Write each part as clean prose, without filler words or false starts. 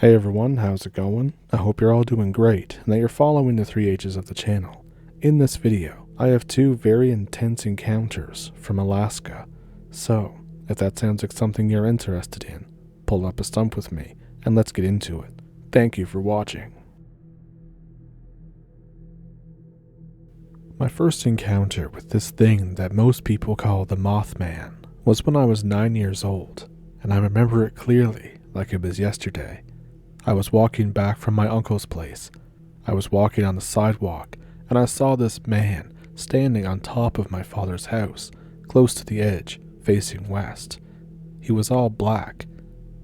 Hey everyone, how's it going? I hope you're all doing great and that you're following the 3 H's of the channel. In this video, I have 2 very intense encounters from Alaska. So, if that sounds like something you're interested in, pull up a stump with me and let's get into it. Thank you for watching. My first encounter with this thing that most people call the Mothman was when I was 9 years old, and I remember it clearly like it was yesterday. I was walking back from my uncle's place. I was walking on the sidewalk, and I saw this man standing on top of my father's house, close to the edge, facing west. He was all black.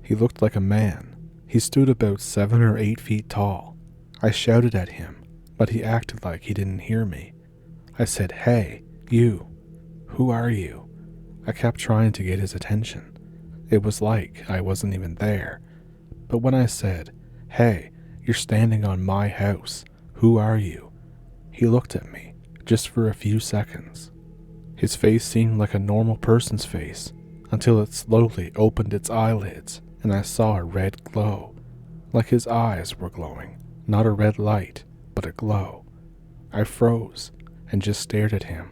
He looked like a man. He stood about 7 or 8 feet tall. I shouted at him, but he acted like he didn't hear me. I said, "Hey, you. Who are you?" I kept trying to get his attention. It was like I wasn't even there. But when I said, "Hey, you're standing on my house. Who are you?" he looked at me, just for a few seconds. His face seemed like a normal person's face, until it slowly opened its eyelids and I saw a red glow. Like his eyes were glowing, not a red light, but a glow. I froze and just stared at him.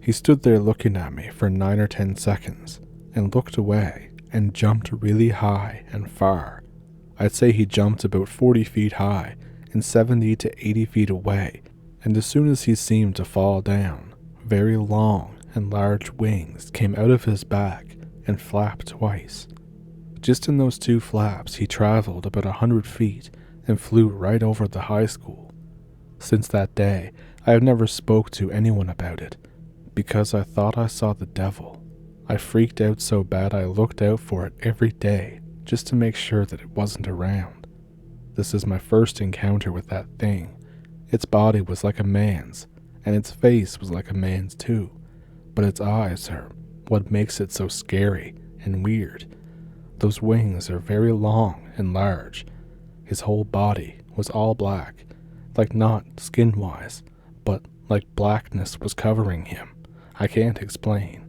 He stood there looking at me for 9 or 10 seconds, and looked away and jumped really high and far. I'd say he jumped about 40 feet high and 70 to 80 feet away, and as soon as he seemed to fall down, very long and large wings came out of his back and flapped twice. Just in those 2 flaps, he traveled about 100 feet and flew right over the high school. Since that day, I have never spoke to anyone about it, because I thought I saw the devil. I freaked out so bad I looked out for it every day, just to make sure that it wasn't around. This is my first encounter with that thing. Its body was like a man's, and its face was like a man's too, but its eyes are what makes it so scary and weird. Those wings are very long and large. His whole body was all black, like not skin-wise, but like blackness was covering him. I can't explain.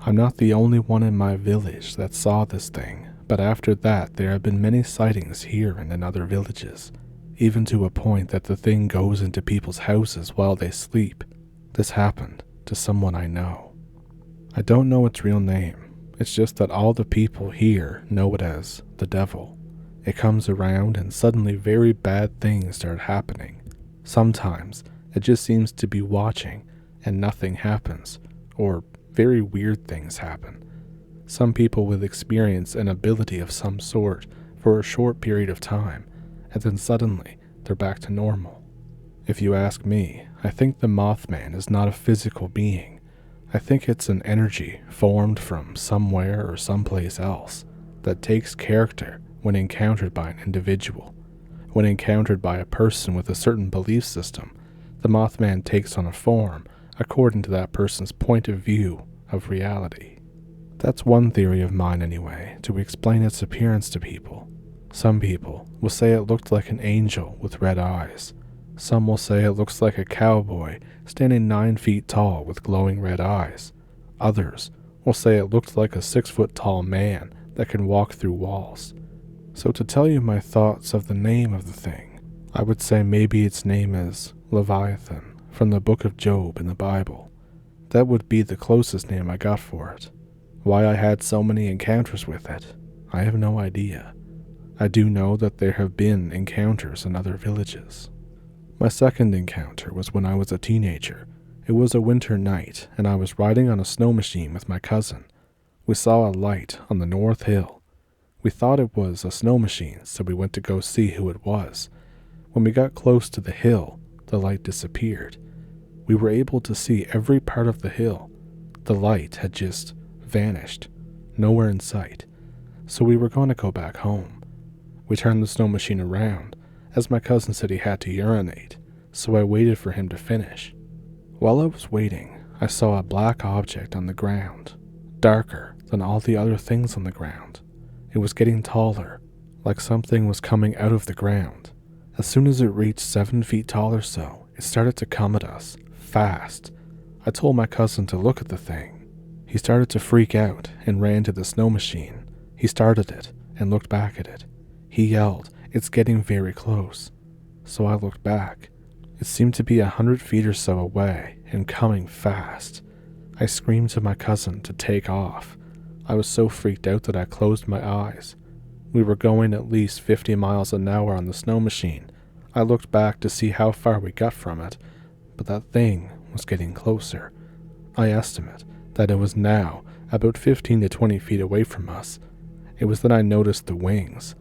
I'm not the only one in my village that saw this thing, but after that there have been many sightings here and in other villages, even to a point that the thing goes into people's houses while they sleep. This happened to someone I know. I don't know its real name. It's just that all the people here know it as the devil. It comes around and suddenly very bad things start happening. Sometimes it just seems to be watching and nothing happens, or very weird things happen. Some people will experience an ability of some sort for a short period of time, and then suddenly they're back to normal. If you ask me, I think the Mothman is not a physical being. I think it's an energy formed from somewhere or someplace else that takes character when encountered by an individual. When encountered by a person with a certain belief system, the Mothman takes on a form according to that person's point of view of reality. That's one theory of mine anyway, to explain its appearance to people. Some people will say it looked like an angel with red eyes. Some will say it looks like a cowboy standing 9 feet tall with glowing red eyes. Others will say it looked like a 6-foot tall man that can walk through walls. So to tell you my thoughts of the name of the thing, I would say maybe its name is Leviathan from the book of Job in the Bible. That would be the closest name I got for it. Why I had so many encounters with it, I have no idea. I do know that there have been encounters in other villages. My second encounter was when I was a teenager. It was a winter night, and I was riding on a snow machine with my cousin. We saw a light on the North Hill. We thought it was a snow machine, so we went to go see who it was. When we got close to the hill, the light disappeared. We were able to see every part of the hill. The light had just vanished, nowhere in sight, so we were going to go back home. We turned the snow machine around, as my cousin said he had to urinate, so I waited for him to finish. While I was waiting, I saw a black object on the ground, darker than all the other things on the ground. It was getting taller, like something was coming out of the ground. As soon as it reached 7 feet tall or so, it started to come at us, fast. I told my cousin to look at the thing. He started to freak out and ran to the snow machine. He started it and looked back at it. He yelled, "It's getting very close." So I looked back. It seemed to be 100 feet or so away and coming fast. I screamed to my cousin to take off. I was so freaked out that I closed my eyes. We were going at least 50 miles an hour on the snow machine. I looked back to see how far we got from it, but that thing was getting closer. I estimate that it was now about 15 to 20 feet away from us. It was then I noticed the wings,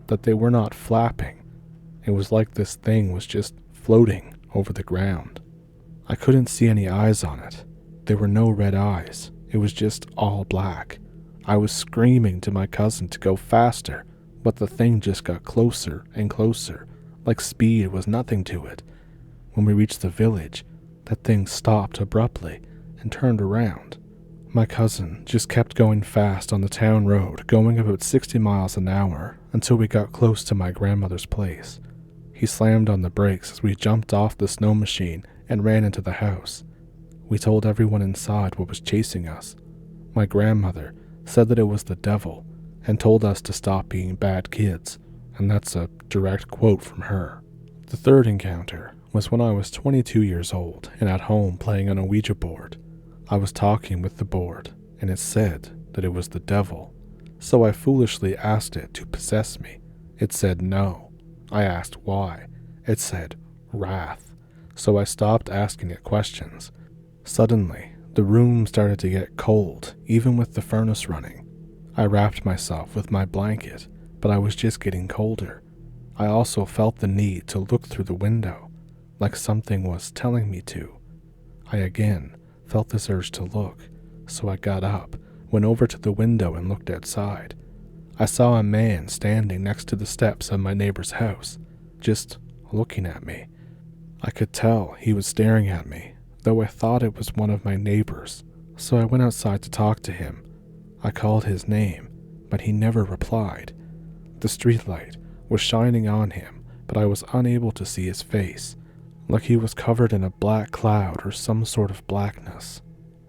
that they were not flapping. It was like this thing was just floating over the ground. I couldn't see any eyes on it. There were no red eyes. It was just all black. I was screaming to my cousin to go faster, but the thing just got closer and closer, like speed was nothing to it. When we reached the village, that thing stopped abruptly and turned around. My cousin just kept going fast on the town road, going about 60 miles an hour until we got close to my grandmother's place. He slammed on the brakes as we jumped off the snow machine and ran into the house. We told everyone inside what was chasing us. My grandmother said that it was the devil and told us to stop being bad kids, and that's a direct quote from her. The third encounter was when I was 22 years old and at home playing on a Ouija board. I was talking with the board, and it said that it was the devil, so I foolishly asked it to possess me. It said no. I asked why. It said wrath, so I stopped asking it questions. Suddenly, the room started to get cold, even with the furnace running. I wrapped myself with my blanket, but I was just getting colder. I also felt the need to look through the window, like something was telling me to. I again felt this urge to look, so I got up, went over to the window and looked outside. I saw a man standing next to the steps of my neighbor's house, just looking at me. I could tell he was staring at me, though I thought it was one of my neighbors, so I went outside to talk to him. I called his name, but he never replied. The streetlight was shining on him, but I was unable to see his face, like he was covered in a black cloud or some sort of blackness.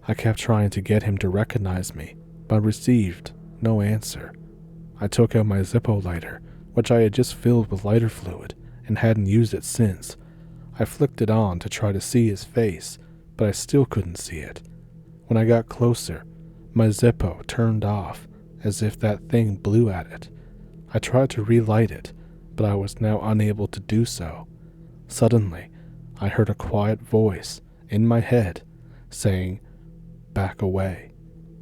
I kept trying to get him to recognize me, but received no answer. I took out my Zippo lighter, which I had just filled with lighter fluid and hadn't used it since. I flicked it on to try to see his face, but I still couldn't see it. When I got closer, my Zippo turned off as if that thing blew at it. I tried to relight it, but I was now unable to do so. Suddenly, I heard a quiet voice in my head saying, "Back away."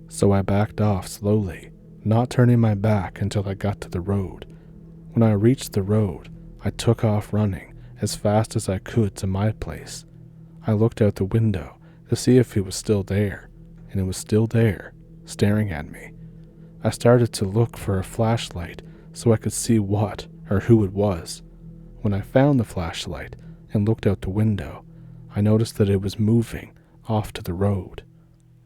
So I backed off slowly, not turning my back until I got to the road. When I reached the road, I took off running as fast as I could to my place. I looked out the window to see if he was still there, and it was still there, staring at me. I started to look for a flashlight so I could see what or who it was. When I found the flashlight and looked out the window, I noticed that it was moving off to the road.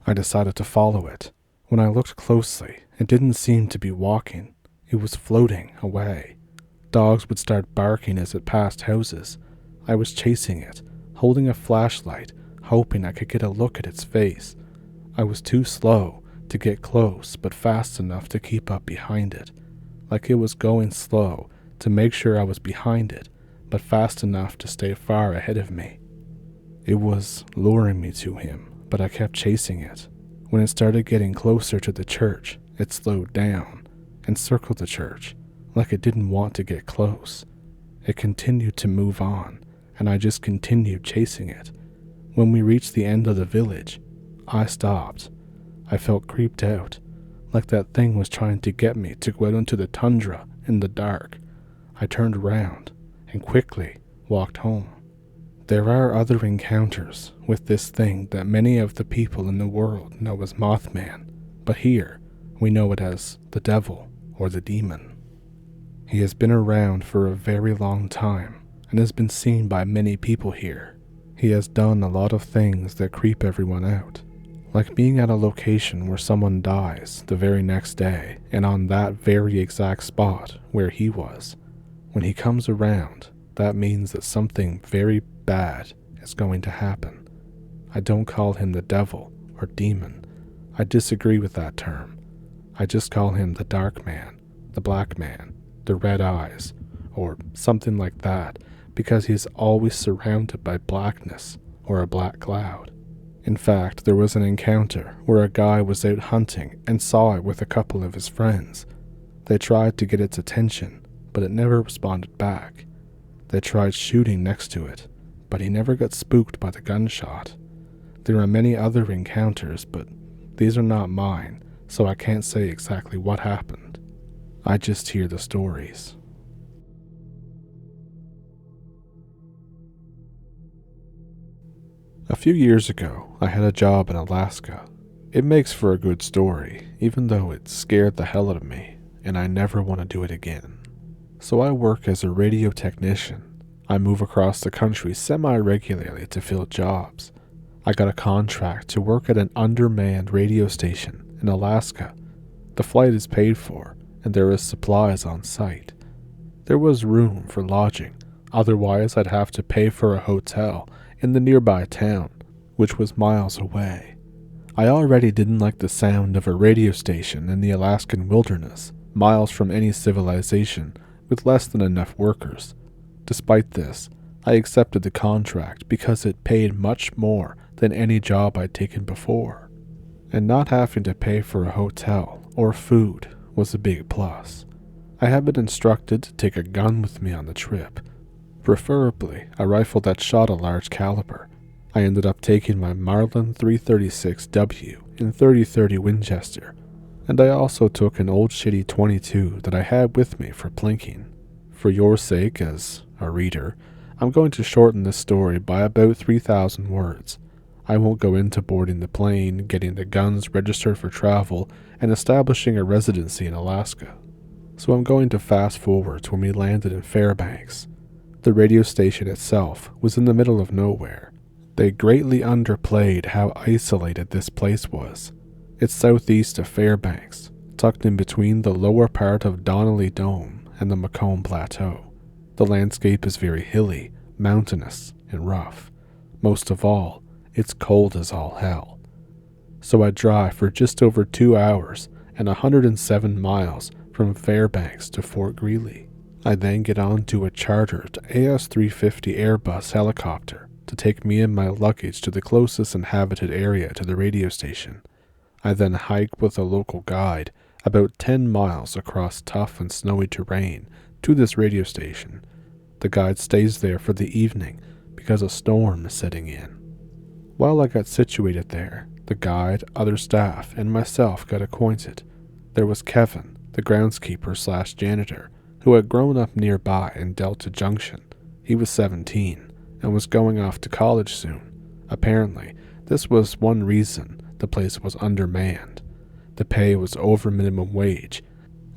I decided to follow it. When I looked closely, it didn't seem to be walking. It was floating away. Dogs would start barking as it passed houses. I was chasing it, holding a flashlight, hoping I could get a look at its face. I was too slow to get close, but fast enough to keep up behind it. Like it was going slow to make sure I was behind it, but fast enough to stay far ahead of me. It was luring me to him, but I kept chasing it. When it started getting closer to the church, it slowed down and circled the church, like it didn't want to get close. It continued to move on, and I just continued chasing it. When we reached the end of the village, I stopped. I felt creeped out, like that thing was trying to get me to go out into the tundra in the dark. I turned around and quickly walked home. There are other encounters with this thing that many of the people in the world know as Mothman, but here we know it as the devil or the demon. He has been around for a very long time and has been seen by many people here. He has done a lot of things that creep everyone out, like being at a location where someone dies the very next day and on that very exact spot where he was. When he comes around, that means that something very bad is going to happen. I don't call him the devil or demon. I disagree with that term. I just call him the dark man, the black man, the red eyes, or something like that, because he's always surrounded by blackness or a black cloud. In fact, there was an encounter where a guy was out hunting and saw it with a couple of his friends. They tried to get its attention, but it never responded back. They tried shooting next to it, but he never got spooked by the gunshot. There are many other encounters, but these are not mine, so I can't say exactly what happened. I just hear the stories. A few years ago, I had a job in Alaska. It makes for a good story, even though it scared the hell out of me, and I never want to do it again. So I work as a radio technician. I move across the country semi-regularly to fill jobs. I got a contract to work at an undermanned radio station in Alaska. The flight is paid for, and there is supplies on site. There was room for lodging, otherwise I'd have to pay for a hotel in the nearby town, which was miles away. I already didn't like the sound of a radio station in the Alaskan wilderness, miles from any civilization, with less than enough workers. Despite this, I accepted the contract because it paid much more than any job I'd taken before, and not having to pay for a hotel or food was a big plus. I had been instructed to take a gun with me on the trip, preferably a rifle that shot a large caliber. I ended up taking my Marlin 336W in 30-30 Winchester, and I also took an old shitty 22 that I had with me for plinking. For your sake, as a reader, I'm going to shorten this story by about 3,000 words. I won't go into boarding the plane, getting the guns registered for travel, and establishing a residency in Alaska. So I'm going to fast forward to when we landed in Fairbanks. The radio station itself was in the middle of nowhere. They greatly underplayed how isolated this place was. It's southeast of Fairbanks, tucked in between the lower part of Donnelly Dome and the Macomb Plateau. The landscape is very hilly, mountainous, and rough. Most of all, it's cold as all hell. So I drive for just over 2 hours and 107 miles from Fairbanks to Fort Greely. I then get onto a chartered AS-350 Airbus helicopter to take me and my luggage to the closest inhabited area to the radio station. I then hike with a local guide about 10 miles across tough and snowy terrain to this radio station. The guide stays there for the evening because a storm is setting in. While I got situated there, the guide, other staff, and myself got acquainted. There was Kevin, the groundskeeper/janitor, who had grown up nearby in Delta Junction. He was 17 and was going off to college soon. Apparently, this was one reason the place was undermanned. The pay was over minimum wage,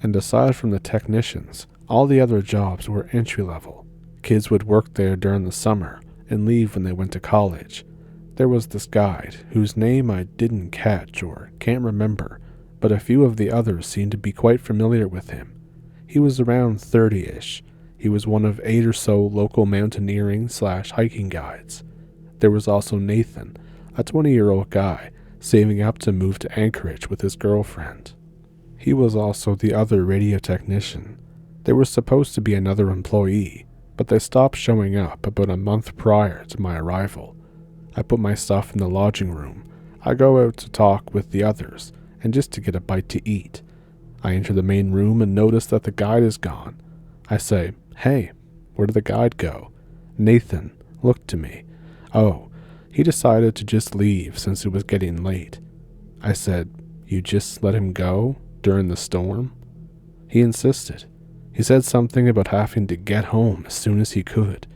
and aside from the technicians, all the other jobs were entry-level. Kids would work there during the summer and leave when they went to college. There was this guide, whose name I didn't catch or can't remember, but a few of the others seemed to be quite familiar with him. He was around 30-ish. He was one of 8 or so local mountaineering/hiking guides. There was also Nathan, a 20-year-old guy, saving up to move to Anchorage with his girlfriend. He was also the other radio technician. There was supposed to be another employee, but they stopped showing up about a month prior to my arrival. I put my stuff in the lodging room. I go out to talk with the others, and just to get a bite to eat. I enter the main room and notice that the guide is gone. I say, "Hey, where did the guide go?" Nathan looked to me. "Oh, he decided to just leave since it was getting late." I said, "You just let him go during the storm?" He insisted. He said something about having to get home as soon as he could.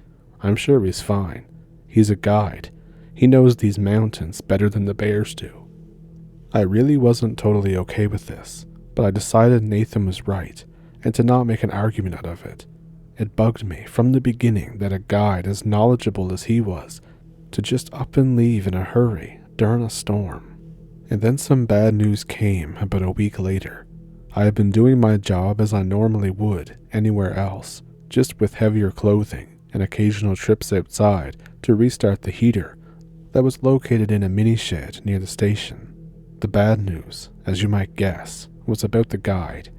I'm sure he's fine. He's a guide. He knows these mountains better than the bears do. I really wasn't totally okay with this, but I decided Nathan was right, and to not make an argument out of it. It bugged me from the beginning that a guide as knowledgeable as he was to just up and leave in a hurry during a storm. And then some bad news came about a week later. I had been doing my job as I normally would anywhere else, just with heavier clothing and occasional trips outside to restart the heater that was located in a mini shed near the station. The bad news, as you might guess, was about the guide.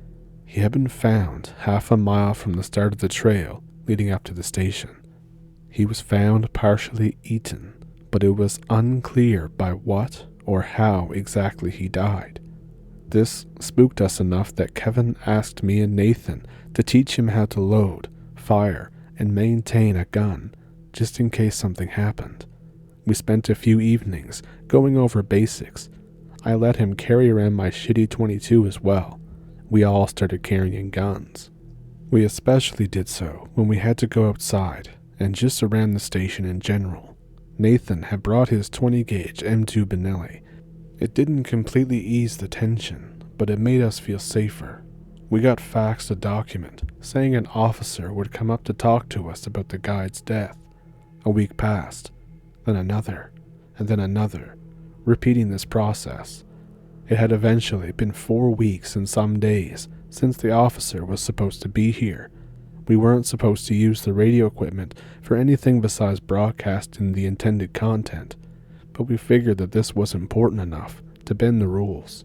He had been found half a mile from the start of the trail leading up to the station. He was found partially eaten, but it was unclear by what or how exactly he died. This spooked us enough that Kevin asked me and Nathan to teach him how to load, fire, and maintain a gun, just in case something happened. We spent a few evenings going over basics. I let him carry around my shitty 22 as well. We all started carrying guns. We especially did so when we had to go outside and just around the station in general. Nathan had brought his 20-gauge M2 Benelli. It didn't completely ease the tension, but it made us feel safer. We got faxed a document saying an officer would come up to talk to us about the guide's death. A week passed, then another, and then another, repeating this process. It had eventually been 4 weeks and some days since the officer was supposed to be here. We weren't supposed to use the radio equipment for anything besides broadcasting the intended content, but we figured that this was important enough to bend the rules.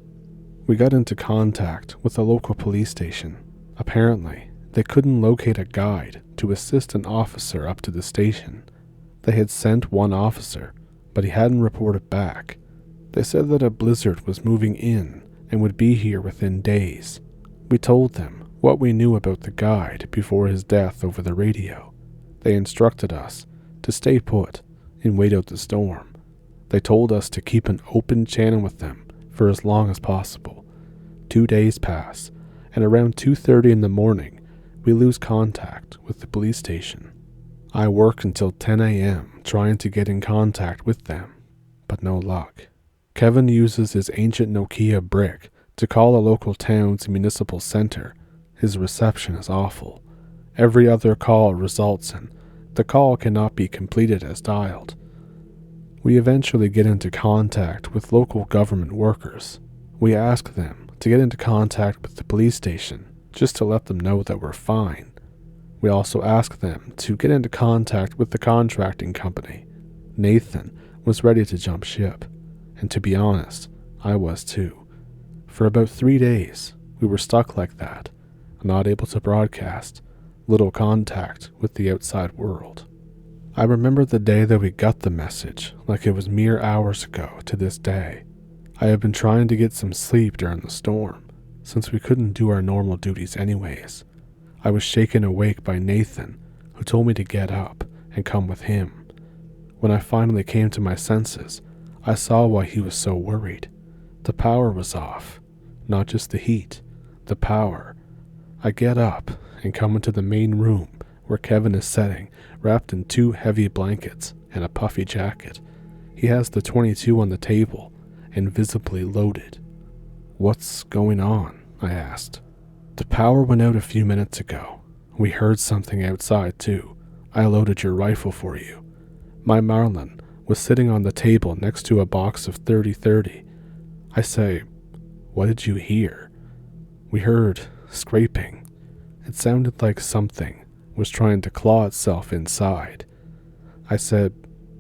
We got into contact with a local police station. Apparently, they couldn't locate a guide to assist an officer up to the station. They had sent one officer, but he hadn't reported back. They said that a blizzard was moving in and would be here within days. We told them what we knew about the guide before his death over the radio. They instructed us to stay put and wait out the storm. They told us to keep an open channel with them for as long as possible. 2 days pass, and around 2:30 in the morning, we lose contact with the police station. I work until 10 a.m. trying to get in contact with them, but no luck. Kevin uses his ancient Nokia brick to call a local town's municipal center. His reception is awful. Every other call results in the call cannot be completed as dialed. We eventually get into contact with local government workers. We ask them to get into contact with the police station just to let them know that we're fine. We also ask them to get into contact with the contracting company. Nathan was ready to jump ship, and to be honest, I was too. For about 3 days, we were stuck like that, not able to broadcast, little contact with the outside world. I remember the day that we got the message like it was mere hours ago to this day. I have been trying to get some sleep during the storm, since we couldn't do our normal duties anyways. I was shaken awake by Nathan, who told me to get up and come with him. When I finally came to my senses, I saw why he was so worried. The power was off, not just the heat, the power. I get up and come into the main room where Kevin is sitting, wrapped in 2 heavy blankets and a puffy jacket. He has the 22 on the table and visibly loaded. "What's going on?" I asked. "The power went out a few minutes ago. We heard something outside too. I loaded your rifle for you." My Marlin was sitting on the table next to a box of 30-30. I say, "What did you hear?" "We heard scraping. It sounded like something was trying to claw itself inside." I said,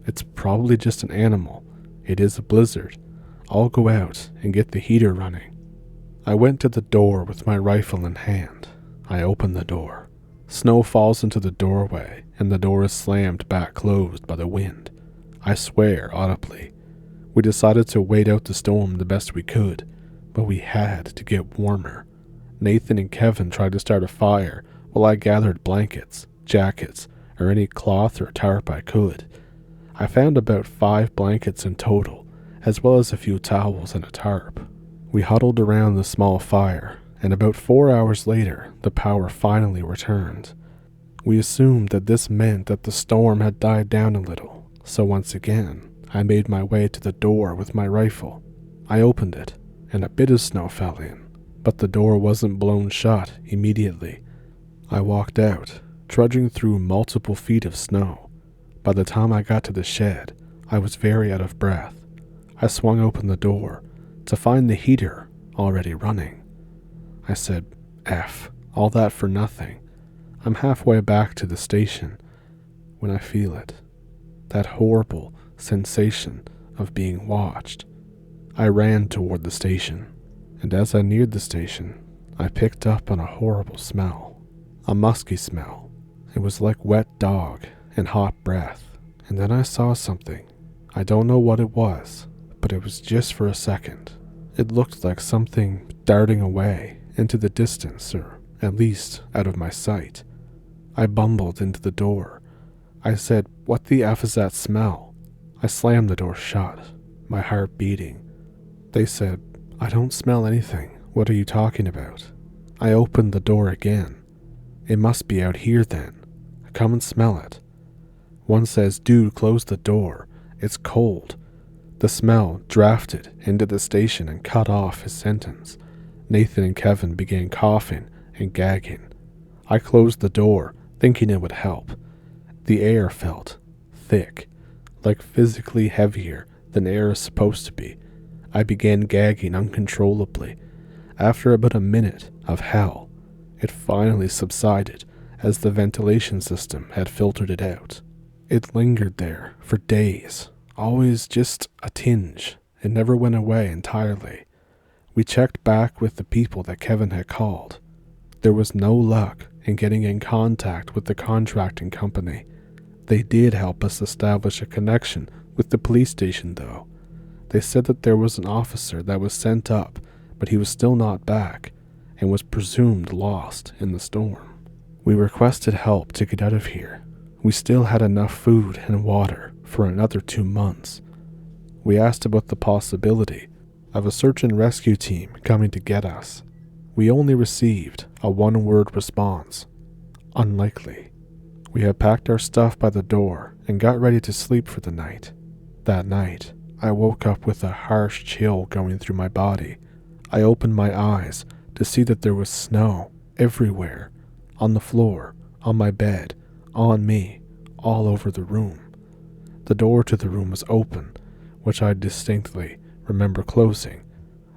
"It's probably just an animal. It is a blizzard. I'll go out and get the heater running." I went to the door with my rifle in hand. I opened the door. Snow falls into the doorway, and the door is slammed back closed by the wind. I swear audibly. We decided to wait out the storm the best we could, but we had to get warmer. Nathan and Kevin tried to start a fire while I gathered blankets, jackets, or any cloth or tarp I could. I found about 5 blankets in total, as well as a few towels and a tarp. We huddled around the small fire, and about 4 hours later, the power finally returned. We assumed that this meant that the storm had died down a little, so once again, I made my way to the door with my rifle. I opened it, and a bit of snow fell in, but the door wasn't blown shut immediately. I walked out, trudging through multiple feet of snow. By the time I got to the shed, I was very out of breath. I swung open the door to find the heater already running. I said, "F, all that for nothing." I'm halfway back to the station when I feel it. That horrible sensation of being watched. I ran toward the station, and as I neared the station, I picked up on a horrible smell, a musky smell. It was like wet dog and hot breath. And then I saw something. I don't know what it was, but it was just for a second. It looked like something darting away into the distance, or at least out of my sight. I bumbled into the door. I said, "What the F is that smell?" I slammed the door shut, my heart beating. They said, "I don't smell anything. What are you talking about?" I opened the door again. "It must be out here then. Come and smell it." One says, "Dude, close the door. It's cold." The smell drafted into the station and cut off his sentence. Nathan and Kevin began coughing and gagging. I closed the door, thinking it would help. The air felt thick, like physically heavier than air is supposed to be. I began gagging uncontrollably. After about a minute of hell, it finally subsided as the ventilation system had filtered it out. It lingered there for days, always just a tinge. It never went away entirely. We checked back with the people that Kevin had called. There was no luck in getting in contact with the contracting company. They did help us establish a connection with the police station though. They said that there was an officer that was sent up, but he was still not back and was presumed lost in the storm. We requested help to get out of here. We still had enough food and water for another 2 months. We asked about the possibility of a search and rescue team coming to get us. We only received a one-word response: unlikely. We had packed our stuff by the door and got ready to sleep for the night. That night, I woke up with a harsh chill going through my body. I opened my eyes to see that there was snow everywhere, on the floor, on my bed, on me, all over the room. The door to the room was open, which I distinctly remember closing.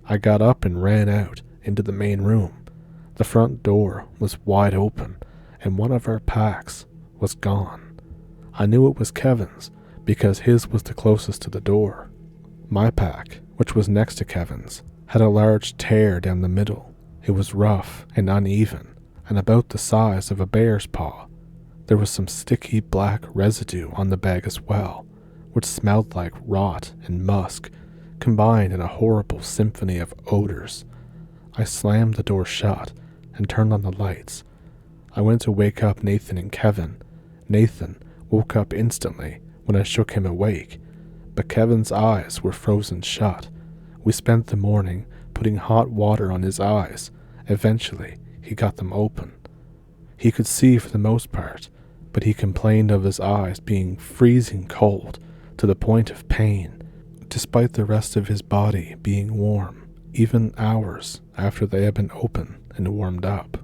I got up and ran out into the main room. The front door was wide open, and one of our packs was gone. I knew it was Kevin's because his was the closest to the door. My pack, which was next to Kevin's, had a large tear down the middle. It was rough and uneven, and about the size of a bear's paw. There was some sticky black residue on the bag as well, which smelled like rot and musk, combined in a horrible symphony of odors. I slammed the door shut and turned on the lights. I went to wake up Nathan and Kevin. Nathan woke up instantly when I shook him awake, but Kevin's eyes were frozen shut. We spent the morning putting hot water on his eyes. Eventually, he got them open. He could see for the most part, but he complained of his eyes being freezing cold to the point of pain, despite the rest of his body being warm, even hours after they had been open and warmed up.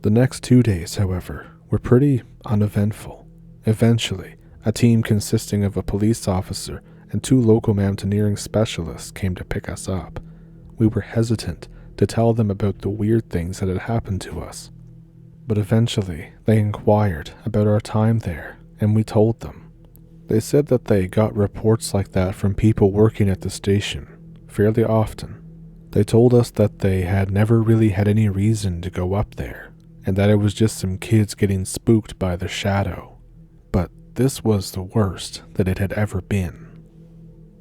The next 2 days, however, were pretty uneventful. Eventually, a team consisting of a police officer and 2 local mountaineering specialists came to pick us up. We were hesitant to tell them about the weird things that had happened to us, but eventually they inquired about our time there, and we told them. They said that they got reports like that from people working at the station fairly often. They told us that they had never really had any reason to go up there, and that it was just some kids getting spooked by the shadow. But this was the worst that it had ever been.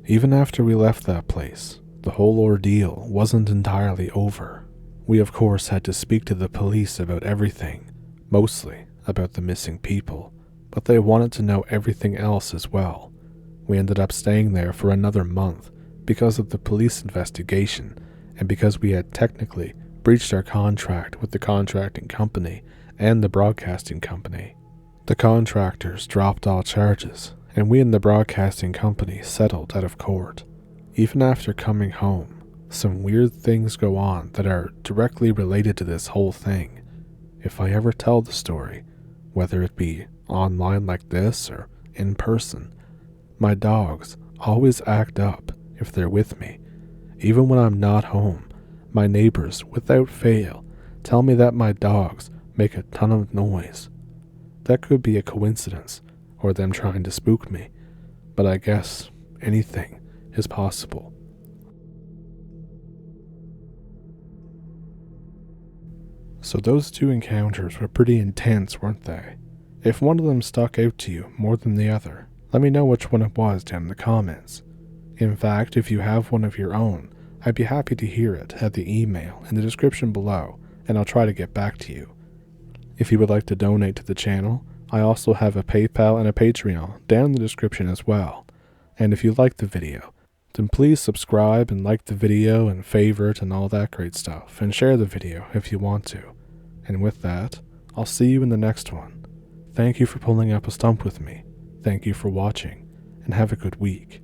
Even after we left that place, the whole ordeal wasn't entirely over. We of course had to speak to the police about everything, mostly about the missing people, but they wanted to know everything else as well. We ended up staying there for another month because of the police investigation and because we had technically breached our contract with the contracting company and the broadcasting company. The contractors dropped all charges, and we and the broadcasting company settled out of court. Even after coming home, some weird things go on that are directly related to this whole thing. If I ever tell the story, whether it be online like this or in person, my dogs always act up if they're with me. Even when I'm not home, my neighbors, without fail, tell me that my dogs make a ton of noise. That could be a coincidence, or them trying to spook me, but I guess anything is possible. So those two encounters were pretty intense, weren't they? If one of them stuck out to you more than the other, let me know which one it was down in the comments. In fact, if you have one of your own, I'd be happy to hear it at the email in the description below, and I'll try to get back to you. If you would like to donate to the channel, I also have a PayPal and a Patreon down in the description as well. And if you liked the video, then please subscribe and like the video and favorite and all that great stuff, and share the video if you want to. And with that, I'll see you in the next one. Thank you for pulling up a stump with me. Thank you for watching, and have a good week.